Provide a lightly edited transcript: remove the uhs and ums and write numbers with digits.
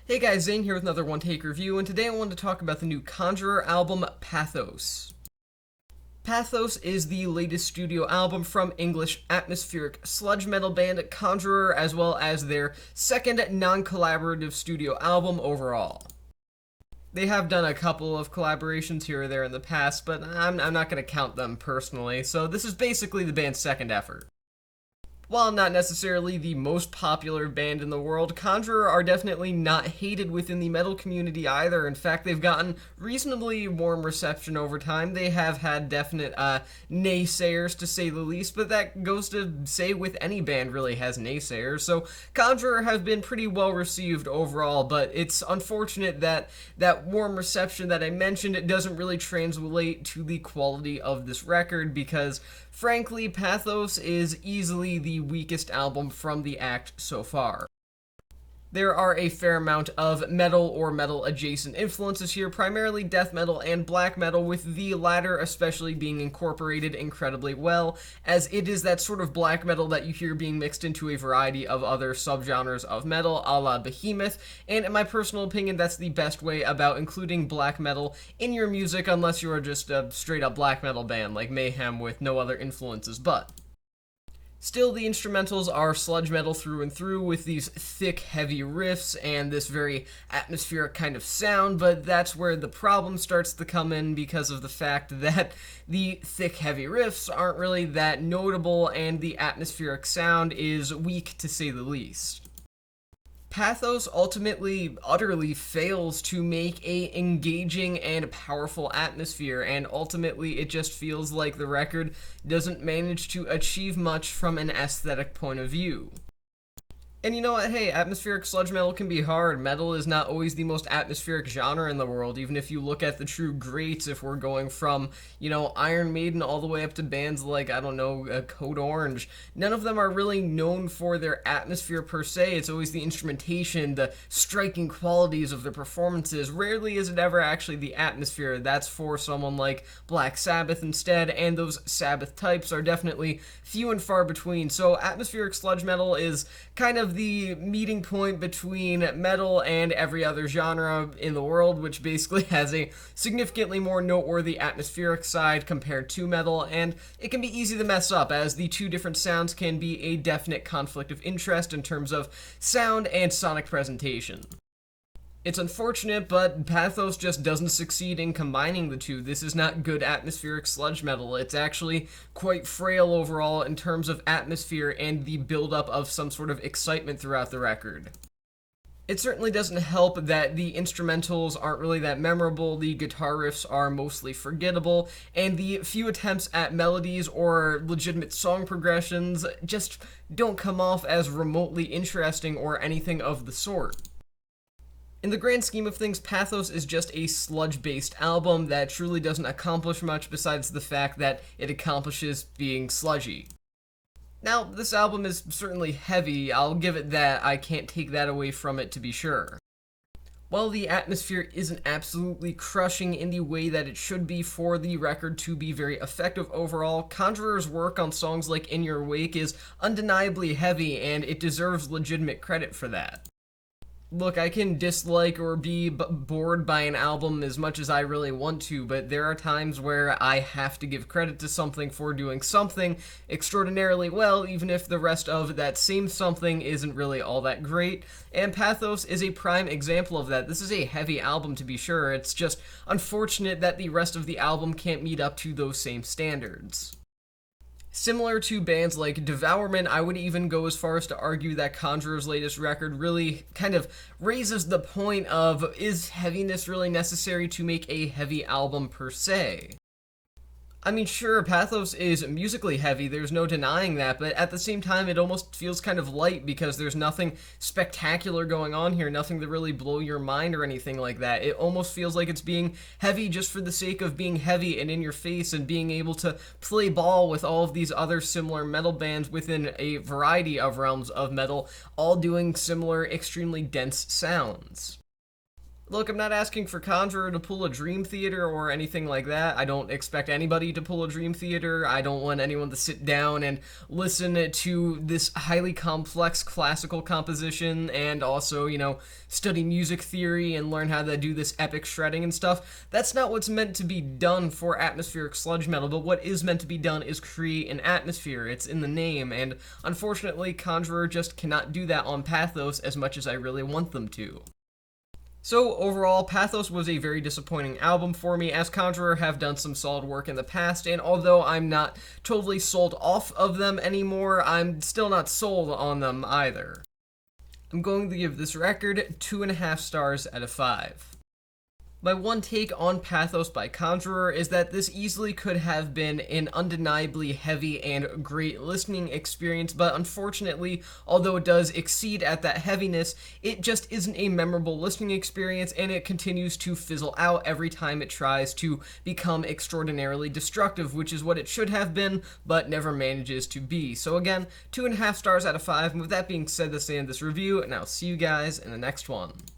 Hey guys, Zane here with another One Take review, and today I wanted to talk about the new Conjurer album, Pathos. Pathos is the latest studio album from English atmospheric sludge metal band Conjurer, as well as their second non-collaborative studio album overall. They have done a couple of collaborations here or there in the past, but I'm not going to count them personally, so this is basically the band's second effort. While not necessarily the most popular band in the world, Conjurer are definitely not hated within the metal community either. In fact, they've gotten reasonably warm reception over time. They have had definite naysayers, to say the least, but that goes to say with any band really has naysayers. So Conjurer have been pretty well received overall, but it's unfortunate that that warm reception that I mentioned, it doesn't really translate to the quality of this record because, frankly, Pathos is easily the weakest album from the act so far. There are a fair amount of metal or metal adjacent influences here, primarily death metal and black metal, with the latter especially being incorporated incredibly well, as it is that sort of black metal that you hear being mixed into a variety of other subgenres of metal, a la Behemoth, and in my personal opinion, that's the best way about including black metal in your music, unless you are just a straight up black metal band like Mayhem with no other influences but. Still, the instrumentals are sludge metal through and through, with these thick, heavy riffs and this very atmospheric kind of sound, but that's where the problem starts to come in because of the fact that the thick, heavy riffs aren't really that notable and the atmospheric sound is weak, to say the least. Pathos ultimately utterly fails to make a engaging and powerful atmosphere, and ultimately it just feels like the record doesn't manage to achieve much from an aesthetic point of view. And you know what, hey, atmospheric sludge metal can be hard. Metal is not always the most atmospheric genre in the world, even if you look at the true greats, if we're going from, Iron Maiden all the way up to bands like, Code Orange. None of them are really known for their atmosphere per se. It's always the instrumentation, the striking qualities of their performances. Rarely is it ever actually the atmosphere. That's for someone like Black Sabbath instead, and those Sabbath types are definitely few and far between. So atmospheric sludge metal is kind of the meeting point between metal and every other genre in the world, which basically has a significantly more noteworthy atmospheric side compared to metal, and it can be easy to mess up, as the two different sounds can be a definite conflict of interest in terms of sound and sonic presentation. It's unfortunate, but Pathos just doesn't succeed in combining the two. This is not good atmospheric sludge metal. It's actually quite frail overall in terms of atmosphere and the buildup of some sort of excitement throughout the record. It certainly doesn't help that the instrumentals aren't really that memorable, the guitar riffs are mostly forgettable, and the few attempts at melodies or legitimate song progressions just don't come off as remotely interesting or anything of the sort. In the grand scheme of things, Pathos is just a sludge-based album that truly doesn't accomplish much besides the fact that it accomplishes being sludgy. Now, this album is certainly heavy, I'll give it that, I can't take that away from it to be sure. While the atmosphere isn't absolutely crushing in the way that it should be for the record to be very effective overall, Conjurer's work on songs like In Your Wake is undeniably heavy, and it deserves legitimate credit for that. Look, I can dislike or be bored by an album as much as I really want to, but there are times where I have to give credit to something for doing something extraordinarily well, even if the rest of that same something isn't really all that great, and Pathos is a prime example of that. This is a heavy album, to be sure. It's just unfortunate that the rest of the album can't meet up to those same standards. Similar to bands like Devourment, I would even go as far as to argue that Conjurer's latest record really kind of raises the point of, is heaviness really necessary to make a heavy album per se? I mean, sure, Pathos is musically heavy, there's no denying that, but at the same time, it almost feels kind of light because there's nothing spectacular going on here, nothing to really blow your mind or anything like that. It almost feels like it's being heavy just for the sake of being heavy and in your face and being able to play ball with all of these other similar metal bands within a variety of realms of metal, all doing similar, extremely dense sounds. Look, I'm not asking for Conjurer to pull a Dream Theater or anything like that. I don't expect anybody to pull a Dream Theater. I don't want anyone to sit down and listen to this highly complex classical composition and also, study music theory and learn how to do this epic shredding and stuff. That's not what's meant to be done for atmospheric sludge metal, but what is meant to be done is create an atmosphere. It's in the name, and unfortunately, Conjurer just cannot do that on Pathos as much as I really want them to. So overall, Pathos was a very disappointing album for me, as Conjurer have done some solid work in the past, and although I'm not totally sold off of them anymore, I'm still not sold on them either. I'm going to give this record 2.5 stars out of 5. My one take on Pathos by Conjurer is that this easily could have been an undeniably heavy and great listening experience, but unfortunately, although it does exceed at that heaviness, it just isn't a memorable listening experience, and it continues to fizzle out every time it tries to become extraordinarily destructive, which is what it should have been, but never manages to be. So again, 2.5 stars out of 5, and with that being said, that's the end of this review, and I'll see you guys in the next one.